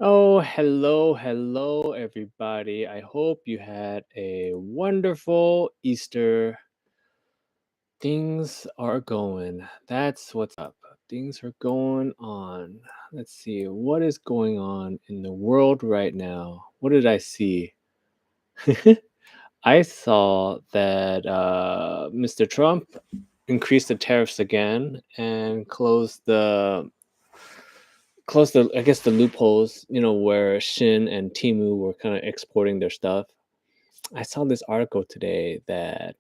Oh, hello, everybody. I hope you had a wonderful Easter. Things are going. That's what's up. Things are going on. Let's see. What is going on in the world right now? What did I see? I saw that Mr. Trump increased the tariffs again and closed the I guess the loopholes, where Shin and Timu were kind of exporting their stuff. I saw this article today that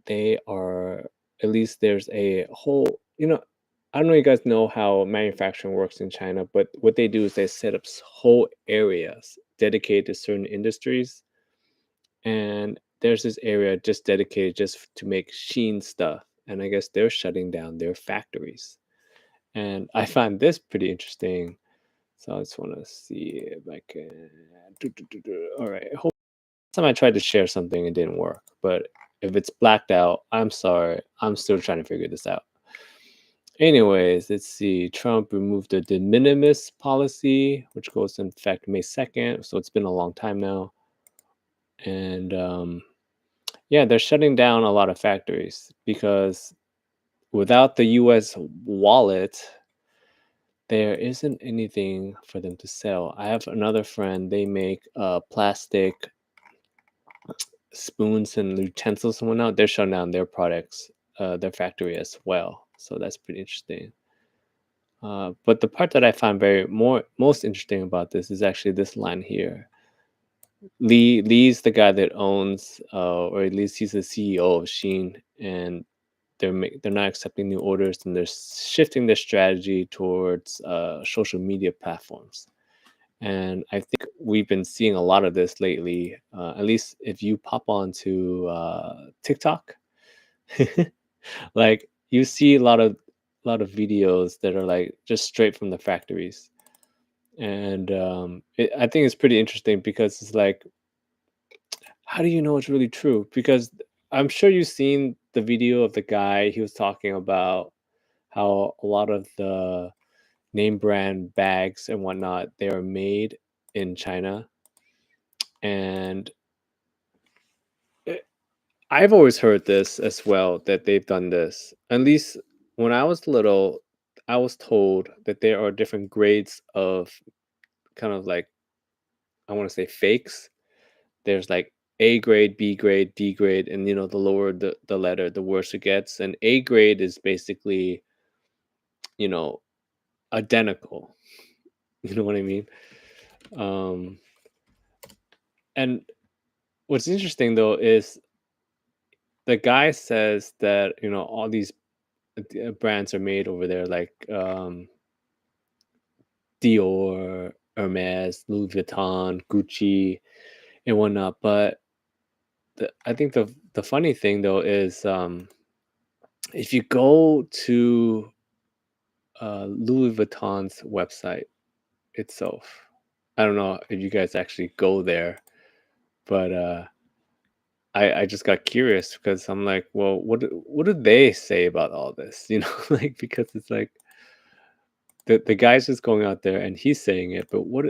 they are at least there's a whole, I don't know if you guys know how manufacturing works in China, but what they do is they set up whole areas dedicated to certain industries, and there's this area just dedicated just to make Sheen stuff, and I guess they're shutting down their factories. And I find this pretty interesting, so I just want to see if I can. All right. Time I tried to share something, it didn't work. But if it's blacked out, I'm sorry. I'm still trying to figure this out. Anyways, let's see. Trump removed the de minimis policy, which goes in effect May 2nd. So it's been a long time now. And yeah, they're shutting down a lot of factories because without the US wallet, there isn't anything for them to sell. I have another friend, they make plastic spoons and utensils and whatnot. They're shutting down their products, their factory as well. So that's pretty interesting. But the part that I find most interesting about this is actually this line here. Lee's the guy that owns, or at least he's the CEO of Sheen, and they're not accepting new orders, and they're shifting their strategy towards social media platforms. And I think we've been seeing a lot of this lately. At least if you pop onto TikTok, like you see a lot of videos that are like just straight from the factories, and I think it's pretty interesting because it's like, how do you know it's really true? Because I'm sure you've seen the video of the guy. He was talking about how a lot of the name brand bags and whatnot, they are made in China. And I've always heard this as well, that they've done this. At least when I was little, I was told that there are different grades of kind of like, I want to say fakes. There's like A grade, B grade, D grade, and the lower the letter, the worse it gets. And A grade is basically, you know, identical. You know what I mean? Um, and what's interesting though is the guy says that, all these brands are made over there, like Dior, Hermes, Louis Vuitton, Gucci, and whatnot. But I think the funny thing though is, if you go to Louis Vuitton's website itself, I don't know if you guys actually go there, but I just got curious because I'm like, well, what do they say about all this? Like, because it's like the guy's just going out there and he's saying it, but what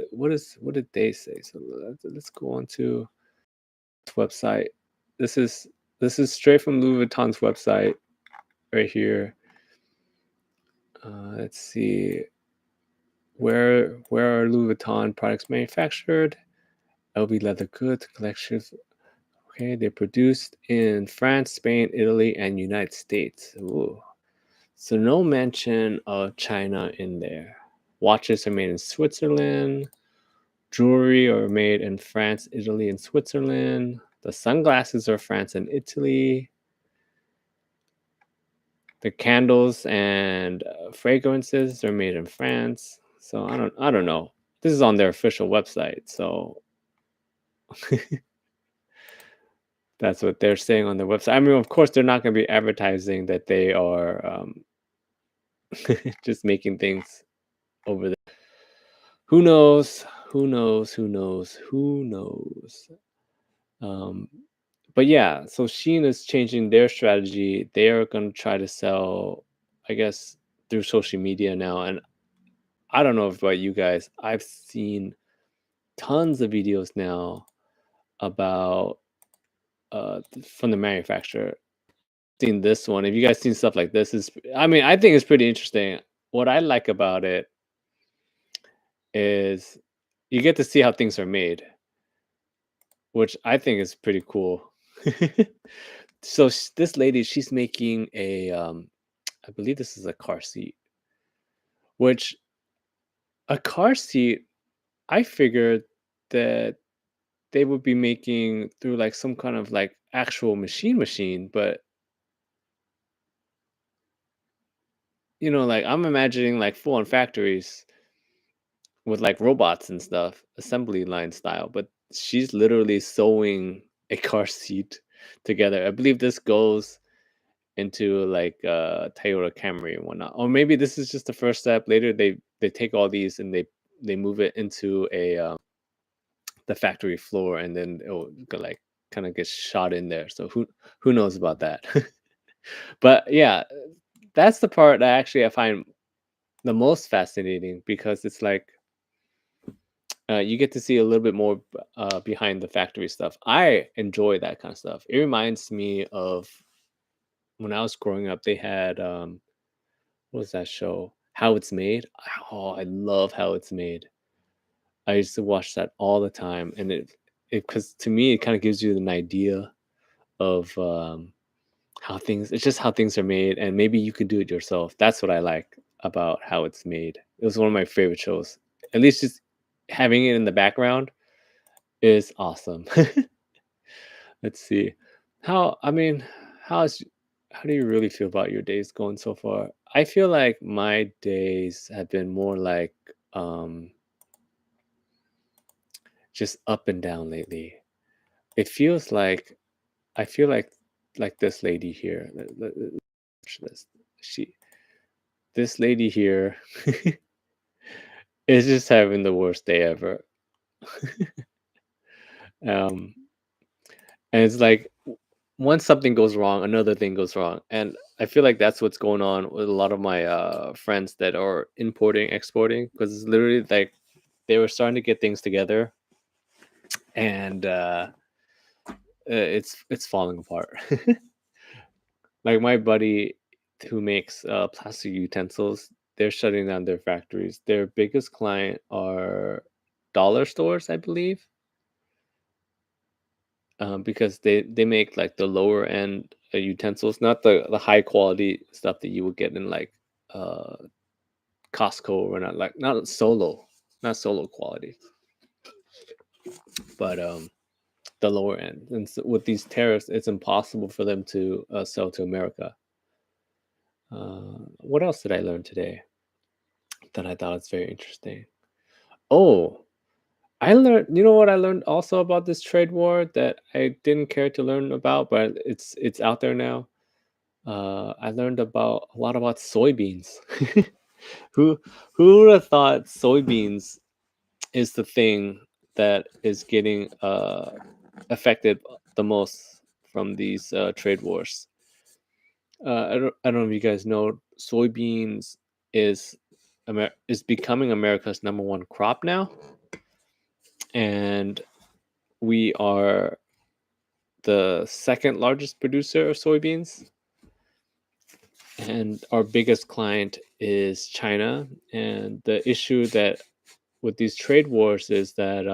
did they say? So let's go on to this website. This is this is straight from Louis Vuitton's website right here. Let's see, where are Louis Vuitton products manufactured? LV leather goods collections. Okay, they're produced in France, Spain, Italy, and United States. Ooh. So no mention of China in there. Watches are made in Switzerland. Jewelry are made in France, Italy, and Switzerland. The sunglasses are France and Italy. The candles and fragrances are made in France. So I don't know. This is on their official website, so that's what they're saying on their website. I mean, of course, they're not going to be advertising that they are just making things over there. Who knows? Who knows? Who knows? Who knows? Um, but yeah, so Shein is changing their strategy. They are going to try to sell, I guess, through social media now. And I don't know about you guys. I've seen tons of videos now about from the manufacturer. Seen this one. If you guys seen stuff like this, is I mean, I think it's pretty interesting. What I like about it is you get to see how things are made, which I think is pretty cool. So this lady, she's making a, I believe this is a car seat, which a car seat, I figured that they would be making through like some kind of like actual machine, but like I'm imagining like full on factories with like robots and stuff, assembly line style, but she's literally sewing a car seat together. I believe this goes into like Toyota Camry and whatnot. Or maybe this is just the first step. Later they take all these and they move it into a the factory floor, and then it'll go, like, kind of get shot in there. So who knows about that? But yeah, that's the part that actually I find the most fascinating, because it's like you get to see a little bit more behind the factory stuff. I enjoy that kind of stuff. It reminds me of when I was growing up. They had what was that show? How It's Made. Oh, I love How It's Made. I used to watch that all the time, and it because to me it kind of gives you an idea of how things. It's just how things are made, and maybe you could do it yourself. That's what I like about How It's Made. It was one of my favorite shows. At least just having it in the background is awesome. Let's see. I mean, how's how do you really feel about your days going so far? I feel like my days have been more like just up and down lately. It feels like I feel like this lady here. Watch this. She this lady here is just having the worst day ever. Um and it's like once something goes wrong, another thing goes wrong. And I feel like that's what's going on with a lot of my friends that are importing, exporting, because it's literally like they were starting to get things together, and it's falling apart. Like my buddy who makes plastic utensils, they're shutting down their factories. Their biggest client are dollar stores, I believe, because they make like the lower end utensils, not the high quality stuff that you would get in like uh, Costco, or not solo, not solo quality, but the lower end. And so with these tariffs, it's impossible for them to sell to America. What else did I learn today that I thought was very interesting? Oh, I learned. You know what I learned also about this trade war that I didn't care to learn about, but it's out there now. I learned about a lot about soybeans. who who would have thought soybeans is the thing that is getting affected the most from these trade wars? I don't know if you guys know, soybeans is is becoming America's number one crop now, and we are the second largest producer of soybeans, and our biggest client is China. And the issue that with these trade wars is that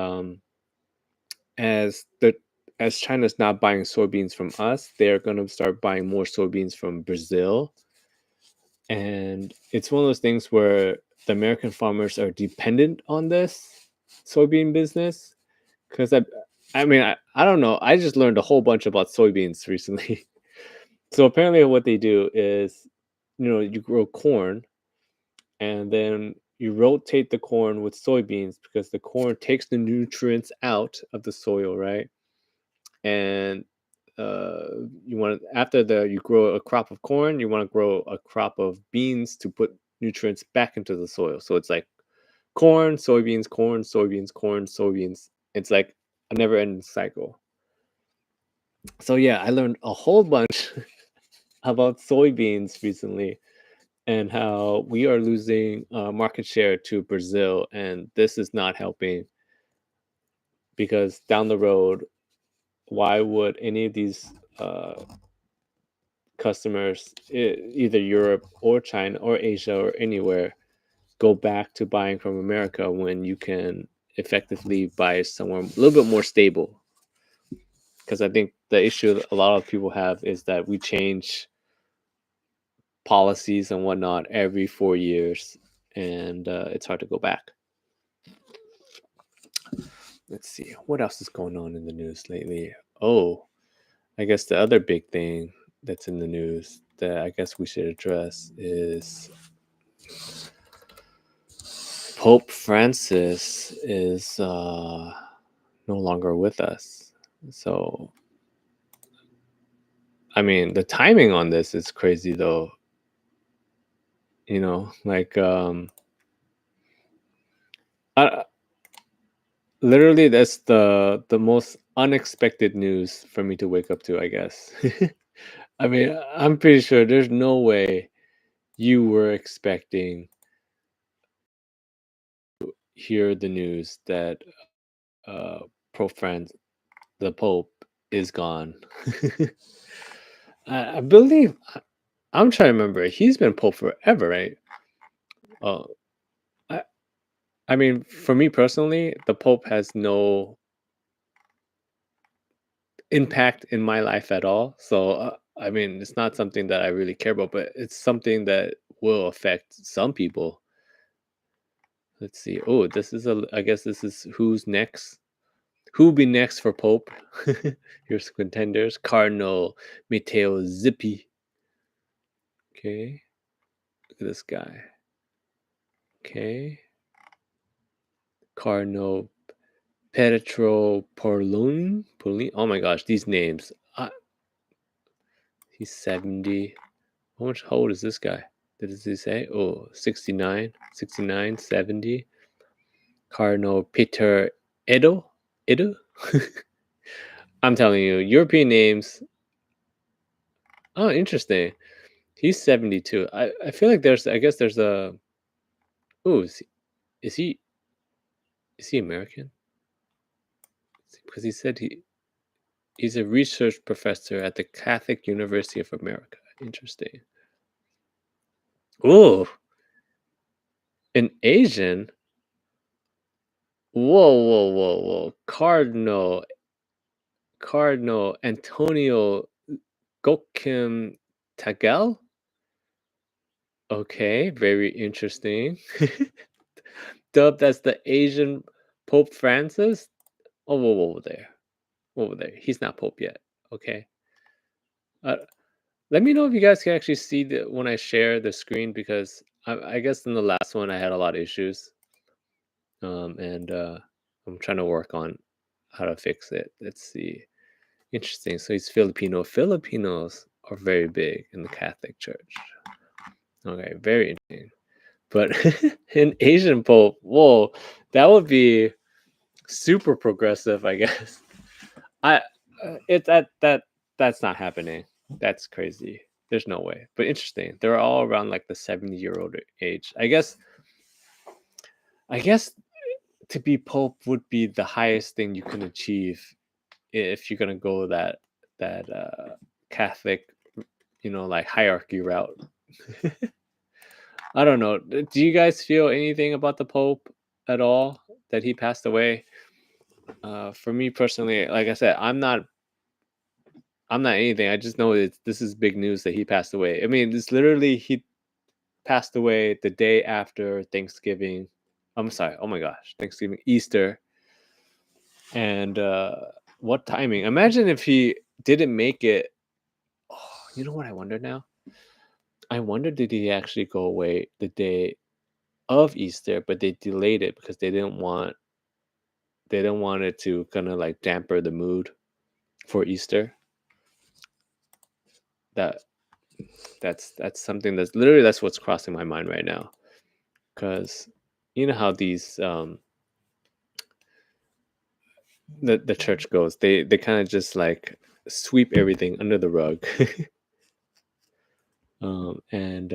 as the as China's not buying soybeans from us, they're going to start buying more soybeans from Brazil. And it's one of those things where the American farmers are dependent on this soybean business. Because I mean, I don't know. I just learned a whole bunch about soybeans recently. So apparently, what they do is, you grow corn, and then you rotate the corn with soybeans, because the corn takes the nutrients out of the soil, right? And you want after the you grow a crop of corn, you want to grow a crop of beans to put nutrients back into the soil. So it's like corn, soybeans, corn, soybeans, corn, soybeans. It's like a never-ending cycle. So yeah, I learned a whole bunch about soybeans recently, and how we are losing market share to Brazil, and this is not helping because down the road, why would any of these customers, either Europe or China or Asia or anywhere, go back to buying from America when you can effectively buy somewhere a little bit more stable? Because I think the issue that a lot of people have is that we change policies and whatnot every 4 years, and it's hard to go back. Let's see what else is going on in the news lately. Oh, I guess the other big thing that's in the news that I guess we should address is Pope Francis is no longer with us. So, I mean, the timing on this is crazy, though. Like, I, literally, that's the most unexpected news for me to wake up to, I guess. I mean, I'm pretty sure there's no way you were expecting hear the news that uh Pope Francis, the Pope, is gone. I believe I'm trying to remember. He's been Pope forever, right? Oh, I I mean, for me personally, the Pope has no impact in my life at all. So, I mean, it's not something that I really care about, but it's something that will affect some people. Let's see. Oh, this is I guess this is who's next. Who'll be next for Pope? Here's contenders: Cardinal Matteo Zippi. Okay, look at this guy. Okay, Cardinal Pietro Porlun. Porlin. Oh my gosh, these names. He's 70. How old is this guy? Does he say? Oh, 69, 69, 70. Cardinal Peter Edo? Edo? I'm telling you, European names. Oh, interesting. He's 72. I feel like I guess there's a. Oh, is he is he American? Because he said he's a research professor at the Catholic University of America. Interesting. Oh, an Asian. Whoa, whoa, whoa, whoa. Cardinal Antonio Gokim Tagel? Okay, very interesting. Dubbed as the Asian Pope Francis? Oh, whoa there. Whoa there. He's not Pope yet. Okay. Uh, Let me know if you guys can actually see when I share the screen, because I guess in the last one I had a lot of issues. And I'm trying to work on how to fix it. Let's see. Interesting. So he's Filipino. Filipinos are very big in the Catholic Church. Okay, very interesting. But an Asian Pope, whoa, that would be super progressive, I guess. I it that's not happening. That's crazy. There's no way. But interesting. They're all around like the 70-year-old age. I guess to be Pope would be the highest thing you can achieve if you're gonna go that Catholic, like hierarchy route. I don't know. Do you guys feel anything about the Pope at all that he passed away? For me personally, like I said, I'm not anything. I just know this is big news that he passed away. I mean, it's literally he passed away the day after Thanksgiving. I'm sorry. Oh my gosh, Thanksgiving, Easter, and what timing? Imagine if he didn't make it. Oh, you know what I wonder now? I wonder, did he actually go away the day of Easter, but they delayed it because they didn't want it to kind of like damper the mood for Easter. That that's something that's what's crossing my mind right now. Because you know how these the church goes. They kind of just like sweep everything under the rug. And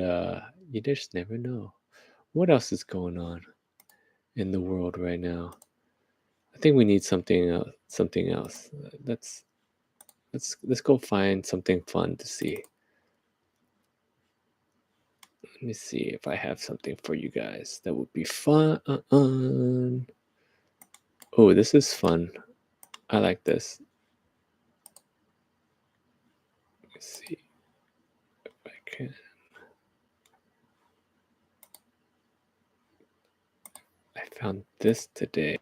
you just never know what else is going on in the world right now. think we need something else. Something else. Let's go find something fun to see. Let me see if I have something for you guys that would be fun. Oh, this is fun. I like this. Let's see if I can. I found this today.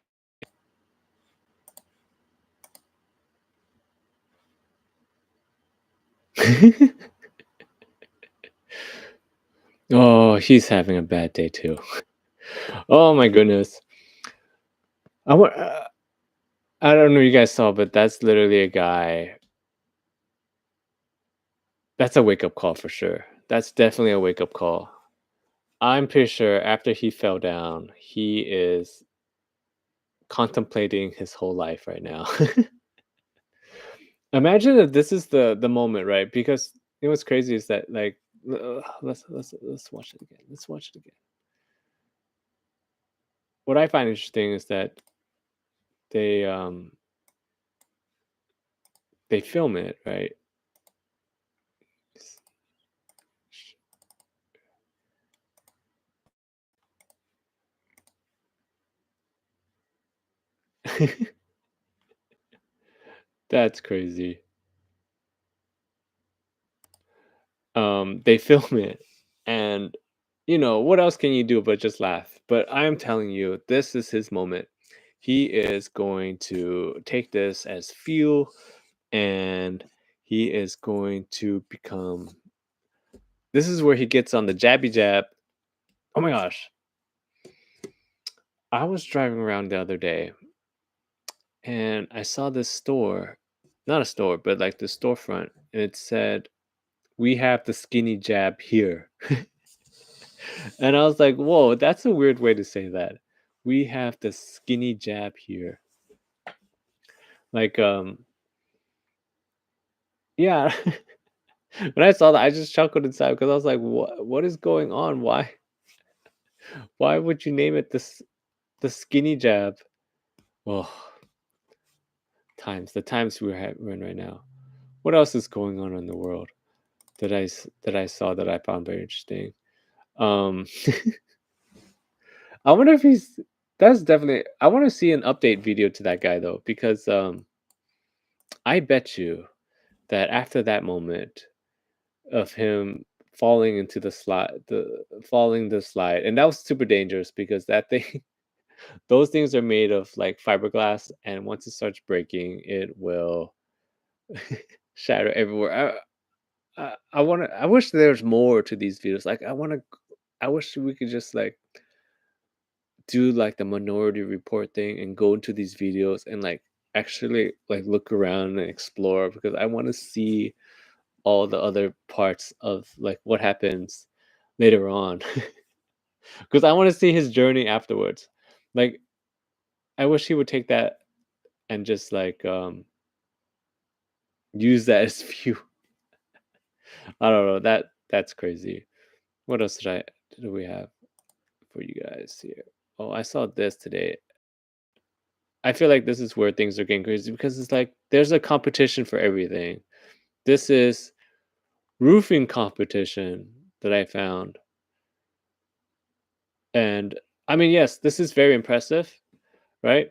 Oh, he's having a bad day too. Oh my goodness. I wa- uh, I don't know if you guys saw, but that's literally a guy. That's a wake up call for sure. That's definitely a wake up call. I'm pretty sure after he fell down, he is contemplating his whole life right now. Imagine if this is the moment, right? Because you know what's crazy is that like let's watch it again. Let's watch it again. What I find interesting is that they um they film it, right? That's crazy. They film it, and you know what else can you do but just laugh? But I'm telling you, this is his moment. He is going to take this as fuel, and he is going to become. This is where he gets on the jabby jab. Oh my gosh! I was driving around the other day, and I saw this store, not a store, but like the storefront, and it said, "We have the skinny jab here." And I was like, "Whoa, that's a weird way to say that." We have the skinny jab here. Like, yeah. When I saw that, I just chuckled inside because I was like, what is going on? Why would you name it this the skinny jab?" Oh, the times we're in right now. What else is going on in the world that I saw that I found very interesting? Um, I wonder if he's that's definitely I want to see an update video to that guy though, because I bet you that after that moment of him falling into the falling the slide, and that was super dangerous because that thing, those things are made of like fiberglass, and once it starts breaking, it will shatter everywhere. I want to. I wish there's more to these videos. Like I want to. I wish we could just like do like the Minority Report thing and go into these videos and like actually like look around and explore because I want to see all the other parts of like what happens later on because I want to see his journey afterwards. Like I wish he would take that and just like use that as fuel. I don't know. That's crazy. What else did we have for you guys here? Oh, I saw this today. I feel like this is where things are getting crazy because it's like there's a competition for everything. This is roofing competition that I found. And I mean, yes, this is very impressive, right?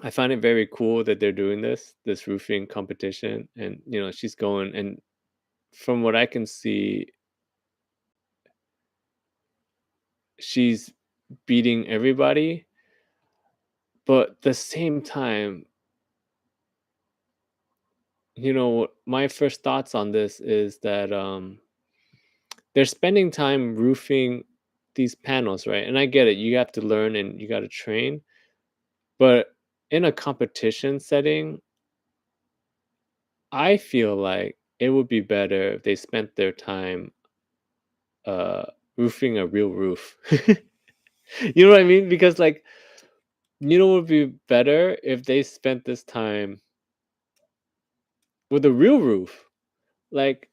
I find it very cool that they're doing this roofing competition. And, you know, she's going, and from what I can see, she's beating everybody. But at the same time, you know, my first thoughts on this is that they're spending time roofing these panels, right? And I get it. You have to learn and you got to train. But in a competition setting, I feel like it would be better if they spent their time uh roofing a real roof. You know what I mean? Because like you know what would be better if they spent this time with a real roof. Like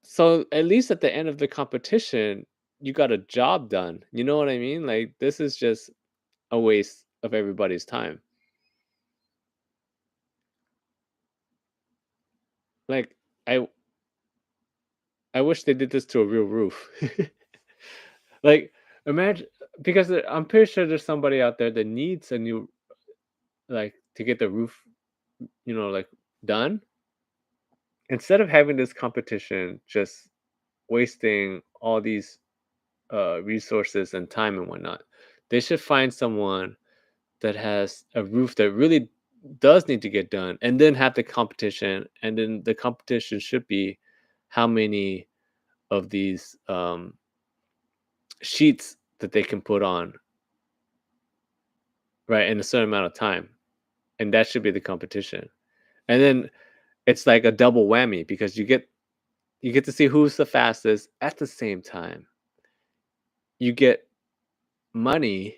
so at least at the end of the competition, you got a job done. You know what I mean? Like this is just a waste of everybody's time. Like I I wish they did this to a real roof. Like imagine because I'm pretty sure there's somebody out there that needs a new like to get the roof, like done. Instead of having this competition just wasting all these resources and time and whatnot, they should find someone that has a roof that really does need to get done and then have the competition. And then the competition should be how many of these sheets that they can put on, right, in a certain amount of time. And that should be the competition. And then it's like a double whammy because you get to see who's the fastest at the same time. You get money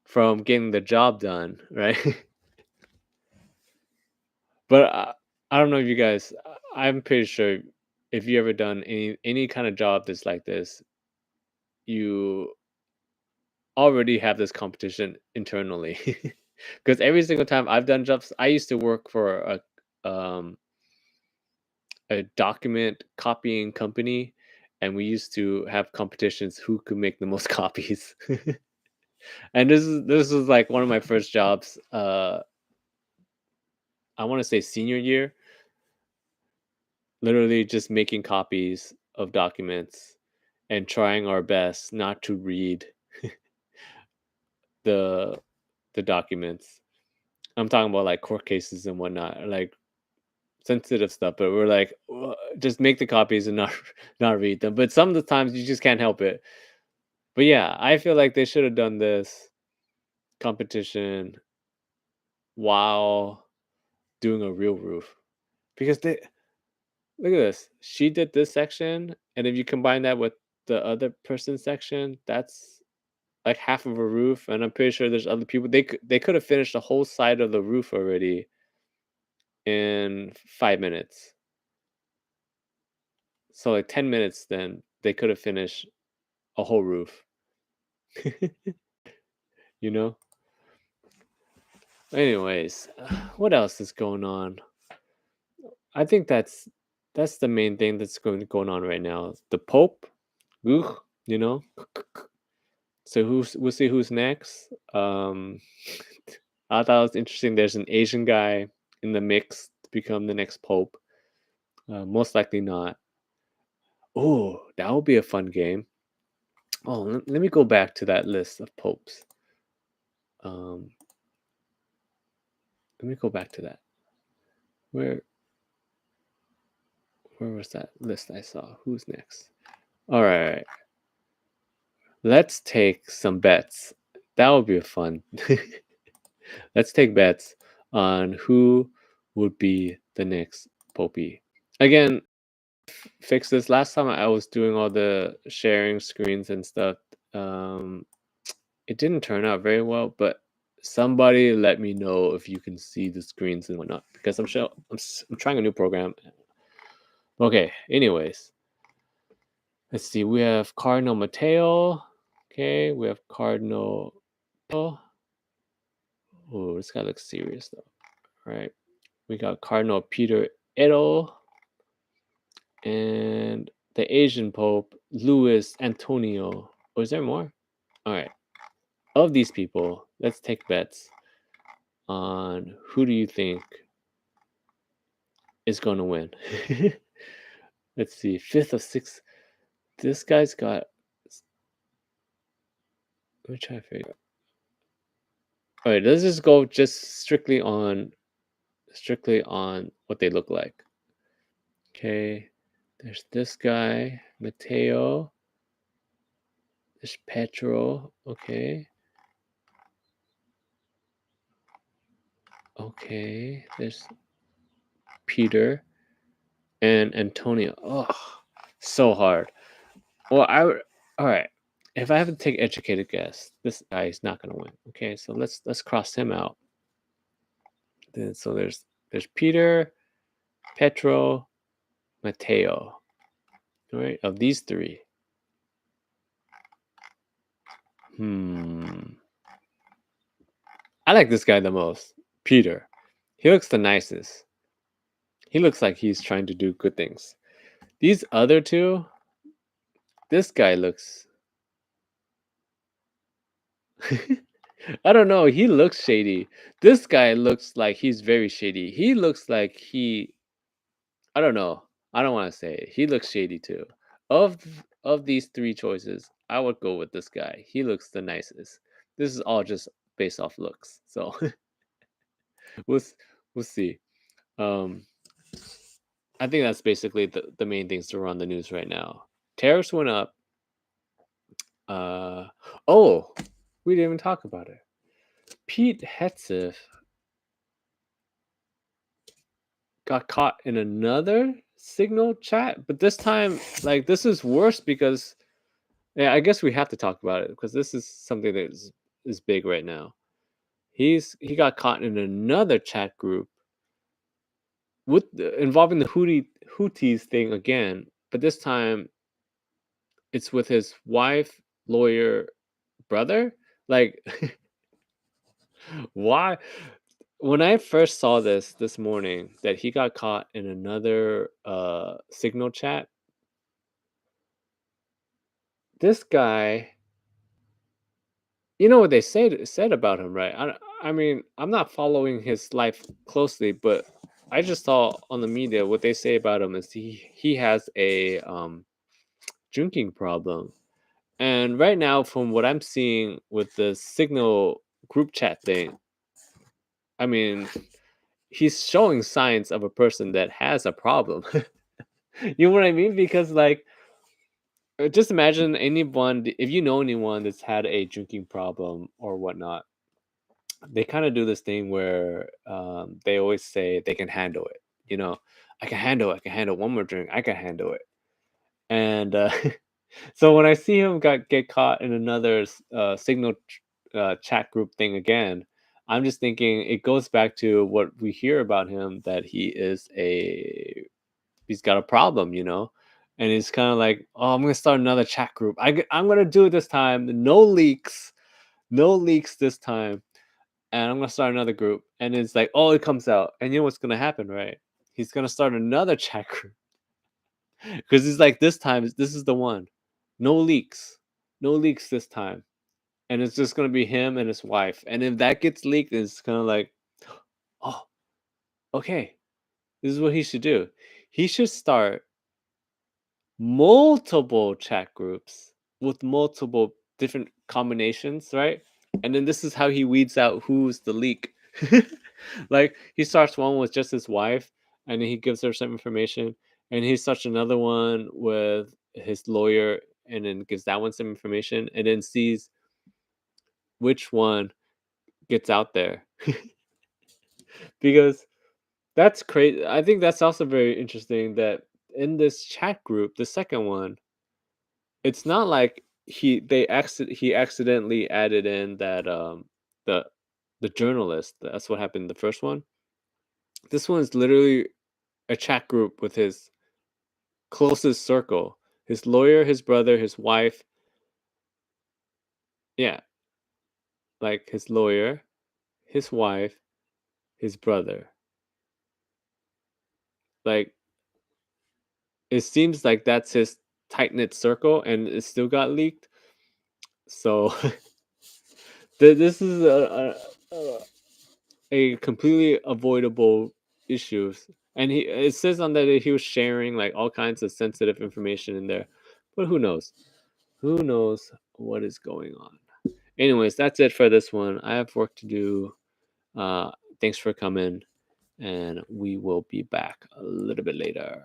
from getting the job done, right? But I don't know if you guys. I'm pretty sure if you ever done any kind of job that's like this, you already have this competition internally. Because every single time I've done jobs, I used to work for a document copying company, and we used to have competitions who could make the most copies. And this was like one of my first jobs. I want to say senior year, literally just making copies of documents and trying our best not to read the the documents. I'm talking about like court cases and whatnot, like sensitive stuff. But we're like, just make the copies and not not read them. But some of the times you just can't help it. But yeah, I feel like they should have done this competition while doing a real roof because they look at this. She did this section, and if you combine that with the other person's section, that's like half of a roof. And I'm pretty sure there's other people. They could have finished the whole side of the roof already in 5 minutes. So like 10 minutes, then they could have finished a whole roof. you know. Anyways, what else is going on? I think that's the main thing that's going on right now. The Pope, ugh, you know. So we'll see who's next. I thought it was interesting. There's an Asian guy in the mix to become the next Pope. Most likely not. Oh, that would be a fun game. Oh, let me go back to that list of popes. Um, let me go back to that. Where where was that list I saw? Who's next? All right. Let's take some bets. That would be fun. Let's take bets on who would be the next Popey. Again, fix this. Last time I was doing all the sharing screens and stuff. Um, it didn't turn out very well, but somebody let me know if you can see the screens and whatnot because I'm sure I'm trying a new program. Okay, anyways, let's see. We have Cardinal Mateo. Okay, we have Cardinal. Oh, this guy looks serious though. All right, we got Cardinal Peter Edo and the Asian Pope Louis Antonio. Oh, is there more? All right. Of these people, let's take bets on who do you think is going to win. Let's see, fifth of six. This guy's got. Let me try to figure. All right, let's just go just strictly on what they look like. Okay, there's this guy, Mateo. There's Petro. Okay. Okay. There's Peter and Antonio. Oh, so hard. Well, all right. If I have to take educated guess, this guy is not gonna win. Okay, so let's cross him out. Then so there's Peter, Petro, Mateo. All right, of these three. Hmm. I like this guy the most. Peter. He looks the nicest. He looks like he's trying to do good things. These other two, this guy looks I don't know, he looks shady. This guy looks like he's very shady. He looks like I don't know. I don't want to say it. He looks shady too. Of these three choices, I would go with this guy. He looks the nicest. This is all just based off looks. So we'll s- we'll see. Um I think that's basically the main things that are on the news right now. Tariffs went up. Uh oh, we didn't even talk about it. Pete Hegseth got caught in another Signal chat, but this time, like, this is worse because yeah, I guess we have to talk about it because this is something that is big right now. He got caught in another chat group involving the Houthis thing again, but this time it's with his wife, lawyer, brother. Like, why? When I first saw this morning that he got caught in another Signal chat, this guy, you know what they said about him, right? I mean, I'm not following his life closely, but I just saw on the media what they say about him is he has a drinking problem. And right now, from what I'm seeing with the Signal group chat thing, I mean, he's showing signs of a person that has a problem. You know what I mean? Because like, just imagine anyone if you know anyone that's had a drinking problem or whatnot, they kind of do this thing where they always say they can handle it. You know, I can handle one more drink. I can handle it. And so when I see him get caught in another Signal chat group thing again, I'm just thinking it goes back to what we hear about him that he's got a problem, you know, and it's kind of like, oh, I'm gonna start another chat group. I'm gonna do it this time. No leaks this time, and I'm gonna start another group. And it's like, oh, it comes out, and you know what's gonna happen, right? He's gonna start another chat group because he's like, this time, this is the one. No leaks, no leaks this time, and it's just gonna be him and his wife. And if that gets leaked, it's kind of like, oh, okay, this is what he should do. He should start multiple chat groups with multiple different combinations, right? And then this is how he weeds out who's the leak. Like he starts one with just his wife, and then he gives her some information, and he starts another one with his lawyer, and then gives that one some information, and then sees which one gets out there. Because that's crazy. I think that's also very interesting that in this chat group, the second one, it's not like he accidentally added in that the the journalist. That's what happened in the first one. This one's literally a chat group with his closest circle. His lawyer, his brother, his wife. Yeah, like his lawyer, his wife, his brother. Like it seems like that's his tight knit circle, and it still got leaked. So this is a completely avoidable issues. And it says on that he was sharing like all kinds of sensitive information in there. But who knows? Who knows what is going on? Anyways, that's it for this one. I have work to do. Uh, thanks for coming, and we will be back a little bit later.